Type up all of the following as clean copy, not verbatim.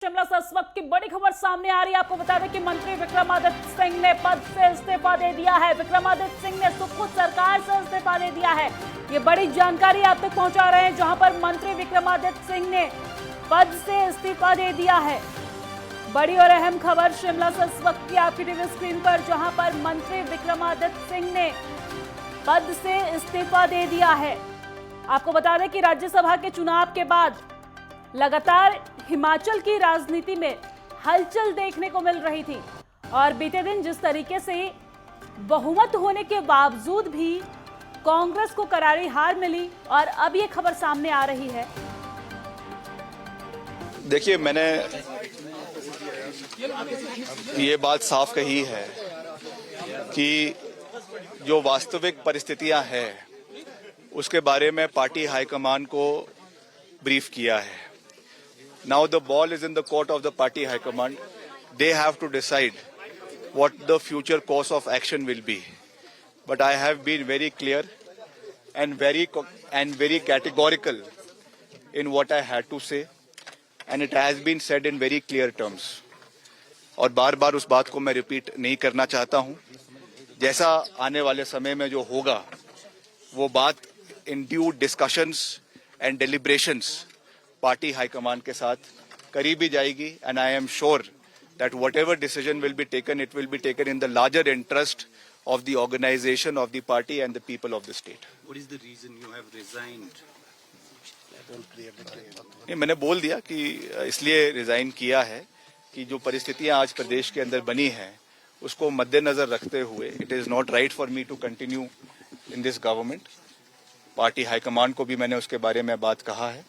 शिमला से इस वक्त की बड़ी खबर सामने आ रही है। आपको बता दें कि मंत्री विक्रमादित्य सिंह ने पद से इस्तीफा दे दिया है। विक्रमादित्य सिंह ने सुखखुद सरकार से इस्तीफा दे दिया है। ये बड़ी जानकारी आप तक पहुंचा रहे हैं, जहां पर मंत्री विक्रमादित्य सिंह ने पद से इस्तीफा दे दिया है। बड़ी और अहम खबर शिमला से इस वक्त की आपकी टीवी स्क्रीन पर, जहां पर मंत्री विक्रमादित्य सिंह ने पद से इस्तीफा दे दिया है। आपको बता दें कि राज्यसभा के चुनाव के बाद लगातार हिमाचल की राजनीति में हलचल देखने को मिल रही थी और बीते दिन जिस तरीके से बहुमत होने के बावजूद भी कांग्रेस को करारी हार मिली और अब ये खबर सामने आ रही है। देखिए, मैंने ये बात साफ कही है कि जो वास्तविक परिस्थितियां हैं उसके बारे में पार्टी हाईकमान को ब्रीफ किया है। Now the ball is in the court of the party high command. They have to decide what the future course of action will be. But I have been very clear and very categorical in what I had to say, and it has been said in very clear terms. और बार-बार उस बात को मैं repeat नहीं करना चाहता हूं। जैसा आने वाले समय में जो होगा वो बात in due discussions and deliberations party high command के साथ करी भी जाएगी, and I am sure that whatever decision will be taken, it will be taken in the larger interest of the organisation of the party and the people of the state. What is the reason you have resigned? मैंने बोल दिया कि इसलिए resign किया है कि जो परिस्थितियां आज प्रदेश के अंदर बनी हैं उसको मद्देनजर रखते हुए it is not right for me to continue in this government. Party high command को भी मैंने उसके बारे में बात कहा है।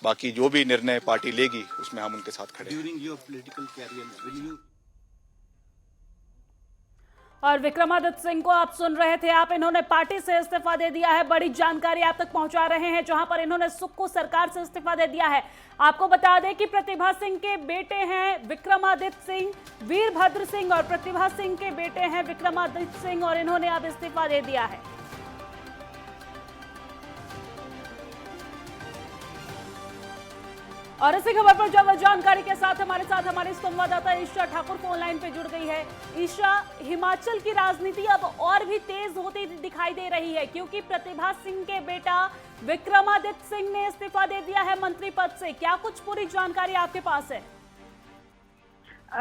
बाकी जो भी निर्णय पार्टी लेगी उसमें हम उनके साथ खड़े हैं। During your political career, will you? और विक्रमादित्य सिंह को आप सुन रहे थे, इन्होंने पार्टी से इस्तीफा दे दिया है। बड़ी जानकारी आप तक पहुंचा रहे हैं, जहां पर इन्होंने सुखखुद सरकार से इस्तीफा दे दिया है। आपको बता दें कि प्रतिभा सिंह के बेटे हैं विक्रमादित्य सिंह, वीरभद्र सिंह, और प्रतिभा सिंह के बेटे हैं विक्रमादित्य सिंह, और इन्होंने अब इस्तीफा दे दिया है। और इसी खबर पर ज्यादा जानकारी के साथ हमारी संवाददाता ईशा ठाकुर फोन लाइन पे जुड़ गई है। ईशा, हिमाचल की राजनीति अब और भी तेज होती दिखाई दे रही है, क्योंकि प्रतिभा सिंह के बेटा विक्रमादित्य सिंह ने इस्तीफा दे दिया है मंत्री पद से। क्या कुछ पूरी जानकारी आपके पास है?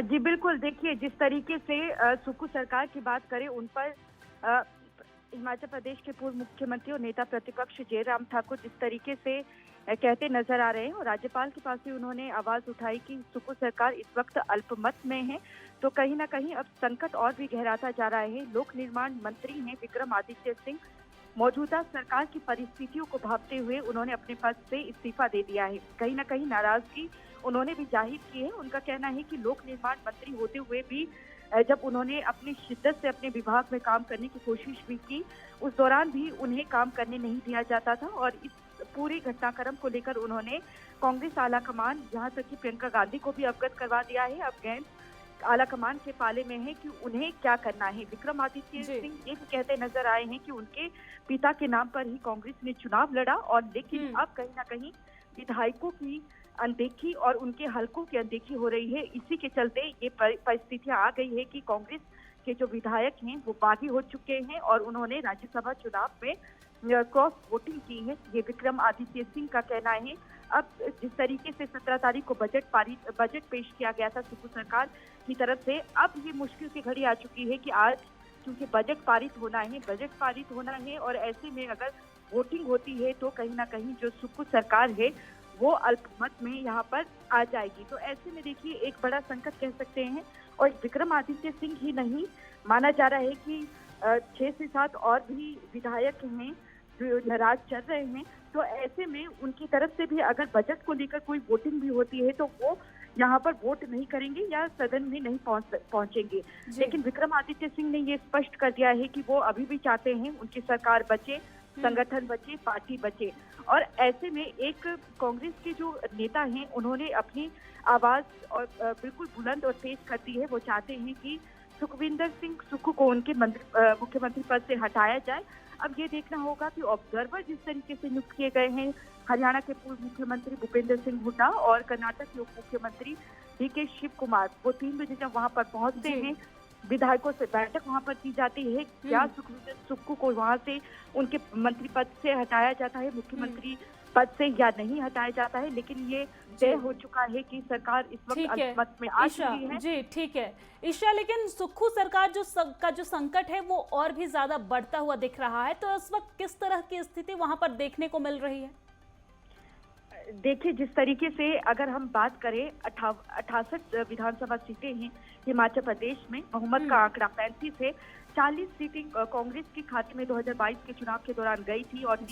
जी बिल्कुल, देखिए जिस तरीके से सुखखुद सरकार की बात करें, उन पर हिमाचल प्रदेश के पूर्व मुख्यमंत्री और नेता प्रतिपक्ष जयराम ठाकुर जिस तरीके से कहते नजर आ रहे हैं, और राज्यपाल के पास भी उन्होंने आवाज उठाई कि सुखखुद सरकार इस वक्त अल्पमत में है, तो कहीं ना कहीं अब संकट और भी गहराता जा रहा है। लोक निर्माण मंत्री हैं विक्रमादित्य सिंह। मौजूदा सरकार की परिस्थितियों को भांपते हुए उन्होंने अपने पद से इस्तीफा दे दिया है। कहीं ना कहीं नाराजगी उन्होंने भी जाहिर की है। उनका कहना है कि लोक निर्माण मंत्री होते हुए भी जब उन्होंने अपनी शिद्दत से अपने विभाग में काम करने की कोशिश भी की, उस दौरान भी उन्हें काम करने नहीं दिया जाता था, और इस पूरे घटनाक्रम को लेकर उन्होंने कांग्रेस आला कमान, जहां तक कि प्रियंका गांधी को भी अवगत करवा दिया है। अब गैंग आला कमान के पाले में है कि उन्हें क्या करना है। विक्रमादित्य सिंह ये भी कहते नजर आए हैं कि उनके पिता के नाम पर ही कांग्रेस ने चुनाव लड़ा, और लेकिन अब कहीं ना कहीं विधायकों की अनदेखी और उनके हलकों की अनदेखी हो रही है। इसी के चलते ये परिस्थितियां आ गई है कि कांग्रेस के जो विधायक हैं वो बागी हो चुके हैं और उन्होंने राज्यसभा चुनाव में क्रॉस वोटिंग की है। ये विक्रमादित्य सिंह का कहना है। अब जिस तरीके से 17 तारीख को बजट पेश किया गया था सुखखुद सरकार की तरफ से, अब ये मुश्किल की घड़ी आ चुकी है कि आज क्योंकि बजट पारित होना है, और ऐसे में अगर वोटिंग होती है तो कहीं ना कहीं जो सुखखुद सरकार है वो अल्पमत में यहाँ पर आ जाएगी। तो ऐसे में देखिए एक बड़ा संकट कह सकते हैं, और विक्रमादित्य सिंह ही नहीं, माना जा रहा है कि 6 से 7 और भी विधायक हैं जो नाराज चल रहे हैं। तो ऐसे में उनकी तरफ से भी अगर बजट को लेकर कोई वोटिंग भी होती है तो वो यहाँ पर वोट नहीं करेंगे या सदन में नहीं पहुंचेंगे। लेकिन विक्रमादित्य सिंह ने ये स्पष्ट कर दिया है कि वो अभी भी चाहते हैं उनकी सरकार बचे, संगठन बचे, पार्टी बचे। और ऐसे में एक कांग्रेस के जो नेता हैं उन्होंने अपनी आवाज और बिल्कुल बुलंद और तेज कर दी है। वो चाहते हैं कि सुखविंदर सिंह सुक्खू को उनके मुख्यमंत्री पद से हटाया जाए। अब ये देखना होगा कि ऑब्जर्वर जिस तरीके से नियुक्त किए गए हैं, हरियाणा के पूर्व मुख्यमंत्री भूपेंद्र सिंह हुड्डा और कर्नाटक के उप मुख्यमंत्री डीके शिव कुमार, वो 3 बजे जब वहां पर पहुंचते हैं, विधायकों से बैठक वहां पर की जाती है। क्या सुखविंदर सुक्खू को वहां से उनके मंत्री पद से हटाया जाता है, मुख्यमंत्री पद से, या नहीं हटाया जाता है? लेकिन ये तय हो चुका है कि सरकार इस वक्त अल्पमत में आ चुकी है। जी ठीक है ईशा, लेकिन सुक्खू सरकार का जो संकट है वो और भी ज्यादा बढ़ता हुआ दिख रहा है, तो इस वक्त किस तरह की स्थिति वहां पर देखने को मिल रही है? देखिए, जिस तरीके से अगर हम बात करें 68 विधानसभा सीटें हैं हिमाचल प्रदेश में, बहुमत का आंकड़ा 35 है। 40 सीटें कांग्रेस के खाते में 2022 के चुनाव के दौरान गई थी और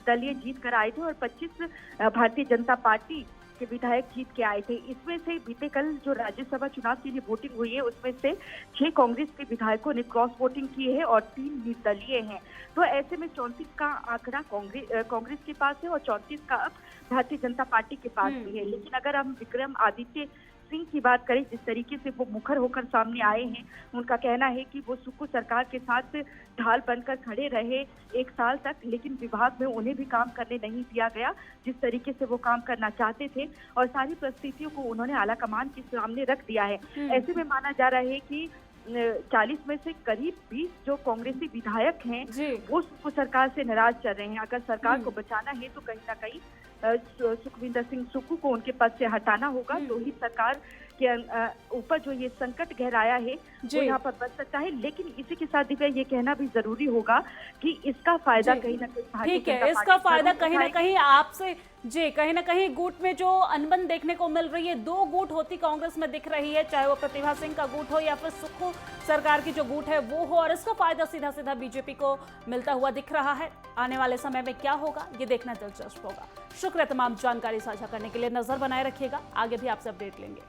दलीय जीत कर आए थे, और 25 भारतीय जनता पार्टी के विधायक जीत के आए थे। इसमें से बीते कल जो राज्यसभा चुनाव के लिए वोटिंग हुई है, उसमें से 6 कांग्रेस के विधायकों ने क्रॉस वोटिंग की है और 3 निर्दलीय हैं। तो ऐसे में 34 का आंकड़ा कांग्रेस के पास है और 34 का भारतीय जनता पार्टी के पास भी है। लेकिन अगर हम विक्रम आदित्य सिंह की बात करें, जिस तरीके से वो मुखर होकर सामने आए हैं, उनका कहना है कि वो सुक्खू सरकार के साथ ढाल बनकर खड़े रहे 1 साल तक, लेकिन विभाग में उन्हें भी काम करने नहीं दिया गया जिस तरीके से वो काम करना चाहते थे, और सारी परिस्थितियों को उन्होंने आलाकमान के सामने रख दिया है। ऐसे में माना जा रहा है कि 40 में से करीब 20 जो कांग्रेसी विधायक हैं वो सुक्खू सरकार से नाराज चल रहे हैं। अगर सरकार को बचाना है तो कहीं ना कहीं सुखविंदर सिंह सुक्खू को उनके पद से हटाना होगा, तो ही सरकार के ऊपर जो ये संकट गहराया है वो यहाँ पर बच सकता है। लेकिन इसी के साथ दिव्या ये कहना भी जरूरी होगा कि इसका फायदा कहीं ना कहीं, ठीक है, इसका फायदा कहीं ना कहीं आपसे कहीं ना कहीं गुट में जो अनबन देखने को मिल रही है, 2 गुट होती कांग्रेस में दिख रही है, चाहे वो प्रतिभा सिंह का गुट हो या फिर सुक्खू सरकार की जो गुट है वो हो, और इसका फायदा सीधा सीधा बीजेपी को मिलता हुआ दिख रहा है। आने वाले समय में क्या होगा ये देखना दिलचस्प होगा। शुक्रिया तमाम जानकारी साझा करने के लिए, नजर बनाए रखिएगा, आगे भी आपसे अपडेट लेंगे।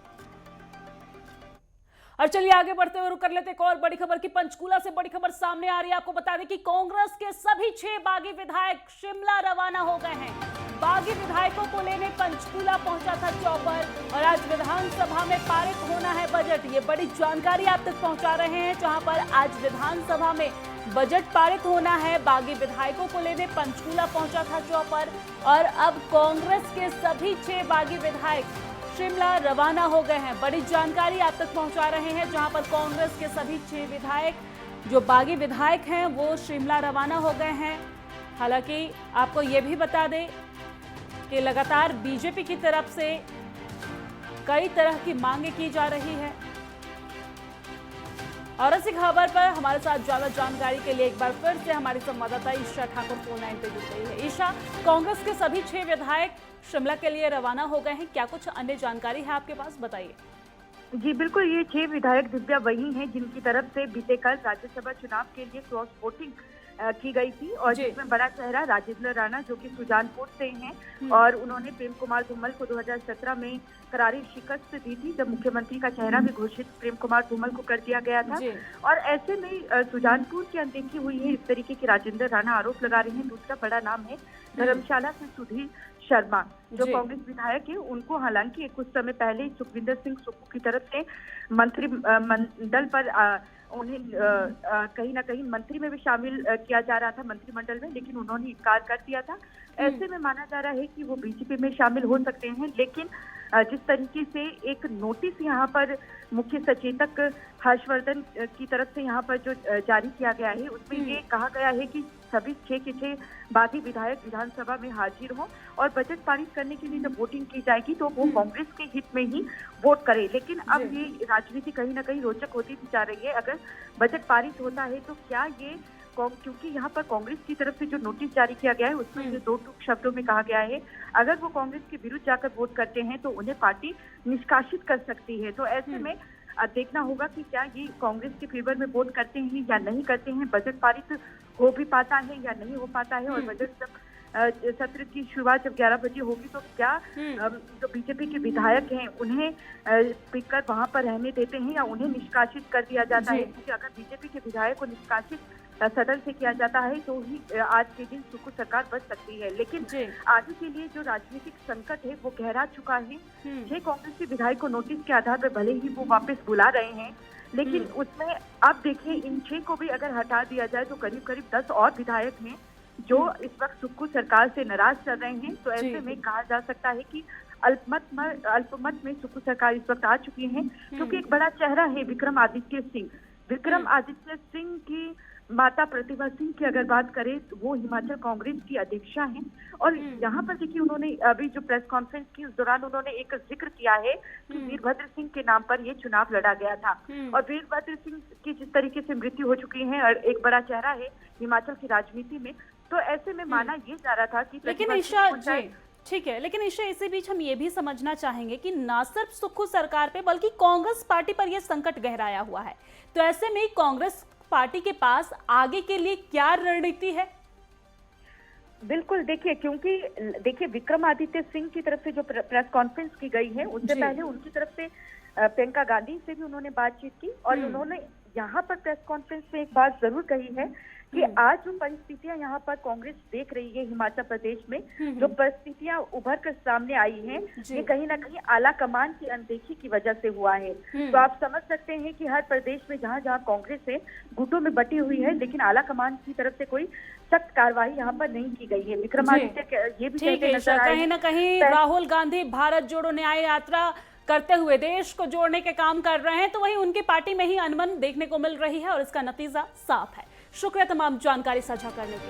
और चलिए आगे बढ़ते हुए रुक कर लेते एक और बड़ी खबर की। पंचकूला से बड़ी खबर सामने आ रही है। आपको बता दें कि कांग्रेस के सभी 6 बागी विधायक शिमला रवाना हो गए हैं। बागी विधायकों को लेने पंचकूला पहुंचा था चॉपर, और आज विधानसभा में पारित होना है बजट। ये बड़ी जानकारी आप तक पहुंचा रहे हैं, जहां पर आज विधानसभा में बजट पारित होना है। बागी विधायकों को लेने पंचकूला पहुंचा था चॉपर, और अब कांग्रेस के सभी 6 बागी विधायक शिमला रवाना हो गए हैं। बड़ी जानकारी आप तक पहुंचा रहे हैं, जहां पर कांग्रेस के सभी 6 विधायक जो बागी विधायक हैं वो शिमला रवाना हो गए हैं। हालांकि आपको ये भी बता दें कि लगातार बीजेपी की तरफ से कई तरह की मांगे की जा रही है। और इसी खबर पर हमारे साथ ज्यादा जानकारी के लिए एक बार फिर से हमारी संवाददाता ईशा ठाकुर फोन लाइन पे जुड़ गई है। ईशा, कांग्रेस के सभी 6 विधायक शिमला के लिए रवाना हो गए हैं, क्या कुछ अन्य जानकारी है आपके पास, बताइए। जी बिल्कुल, ये 6 विधायक दिव्या वही हैं जिनकी तरफ से बीते कल राज्यसभा चुनाव के लिए क्रॉस वोटिंग की गई थी, और जिसमें बड़ा चेहरा राजेंद्र राणा जो कि सुजानपुर से हैं, और उन्होंने प्रेम कुमार धूमल को 2017 में करारी शिकस्त दी थी, जब मुख्यमंत्री का चेहरा भी घोषित प्रेम कुमार धूमल को कर दिया गया था। और ऐसे में सुजानपुर की अनदेखी हुई है, इस तरीके की राजेंद्र राणा आरोप लगा रहे हैं। दूसरा बड़ा नाम है धर्मशाला से सुधीर शर्मा, जो कांग्रेस विधायक है। उनको हालांकि कुछ समय पहले सुखविंदर सिंह सुक्खू की तरफ से मंत्रिमंडल पर उन्हें कहीं ना कहीं मंत्री में भी शामिल किया जा रहा था, मंत्रिमंडल में, लेकिन उन्होंने इनकार कर दिया था। ऐसे में माना जा रहा है कि वो बीजेपी में शामिल हो सकते हैं। लेकिन जिस तरीके से एक नोटिस यहाँ पर मुख्य सचेतक हर्षवर्धन की तरफ से यहाँ पर जो जारी किया गया है, उसमें ये कहा गया है कि सभी 6 के 6 बागी विधायक विधानसभा में हाजिर हों, और बजट पारित करने के लिए जब वोटिंग की जाएगी तो वो कांग्रेस के हित में ही वोट करें। लेकिन अब ये राजनीति कहीं ना कहीं रोचक होती जा रही है। अगर बजट पारित होता है तो क्या ये, क्योंकि यहाँ पर कांग्रेस की तरफ से जो नोटिस जारी किया गया है उसमें जो 2 टूक शब्दों में कहा गया है, अगर वो कांग्रेस के विरुद्ध जाकर वोट करते हैं तो उन्हें पार्टी निष्कासित कर सकती है। तो ऐसे में देखना होगा कि क्या ये कांग्रेस के फेवर में वोट करते हैं या नहीं करते हैं, बजट पारित हो भी पाता है या नहीं हो पाता है, और बजट जब सत्र की शुरुआत जब 11 बजे होगी तो क्या जो बीजेपी के विधायक हैं उन्हें स्पीकर वहां पर रहने देते हैं या उन्हें निष्कासित कर दिया जाता है। क्योंकि अगर बीजेपी के विधायक को निष्कासित सदन से किया जाता है तो ही आज के दिन सुक्खू सरकार बच सकती है। लेकिन आगे के लिए जो राजनीतिक संकट है वो गहरा चुका है। 6 कांग्रेस के विधायक को नोटिस के आधार पर भले ही वो वापस बुला रहे हैं, लेकिन उसमें आप देखिए इन 6 को भी अगर हटा दिया जाए तो करीब करीब 10 और विधायक हैं जो इस वक्त सुक्खू सरकार से नाराज चल रहे हैं। तो ऐसे में कहा जा सकता है कि अल्पमत में सुक्खू सरकार इस वक्त आ चुकी है, क्योंकि एक बड़ा चेहरा है विक्रमादित्य सिंह। विक्रमादित्य सिंह की माता प्रतिभा सिंह की अगर बात करें तो वो हिमाचल कांग्रेस की अध्यक्षा हैं। और यहाँ पर देखिए उन्होंने अभी जो प्रेस कॉन्फ्रेंस की उस दौरान उन्होंने एक जिक्र किया है कि वीरभद्र सिंह के नाम पर ये चुनाव लड़ा गया था। और वीरभद्र सिंह की जिस तरीके से मृत्यु हो चुकी है और एक बड़ा चेहरा है हिमाचल की राजनीति में, तो ऐसे में माना ये जा रहा था कि लेकिन ईशा जी ठीक है, लेकिन ईशा इसी बीच हम ये भी समझना चाहेंगे कि ना सिर्फ सुक्खू सरकार पे बल्कि कांग्रेस पार्टी पर यह संकट गहराया हुआ है। तो ऐसे में कांग्रेस पार्टी के पास आगे के लिए क्या रणनीति है? बिल्कुल देखिए, क्योंकि देखिए विक्रमादित्य सिंह की तरफ से जो प्रेस कॉन्फ्रेंस की गई है उससे पहले उनकी तरफ से प्रियंका गांधी से भी उन्होंने बातचीत की और उन्होंने यहाँ पर प्रेस कॉन्फ्रेंस में एक बात जरूर कही है कि आज जो परिस्थितियां यहाँ पर कांग्रेस देख रही है हिमाचल प्रदेश में, जो परिस्थितियां उभर कर सामने आई हैं, ये कहीं ना कहीं आला कमान की अनदेखी की वजह से हुआ है। तो आप समझ सकते हैं कि हर प्रदेश में जहाँ जहाँ कांग्रेस है गुटों में बटी हुई है, लेकिन आला कमान की तरफ से कोई सख्त कार्रवाई यहाँ पर नहीं की गई है। विक्रमादित्य ये भी कहते नजर आए, कहीं ना कहीं राहुल गांधी भारत जोड़ो न्याय यात्रा करते हुए देश को जोड़ने के काम कर रहे हैं, तो वहीं उनकी पार्टी में ही अनबन देखने को मिल रही है और इसका नतीजा साफ है। शुक्रिया तमाम जानकारी साझा करने के लिए।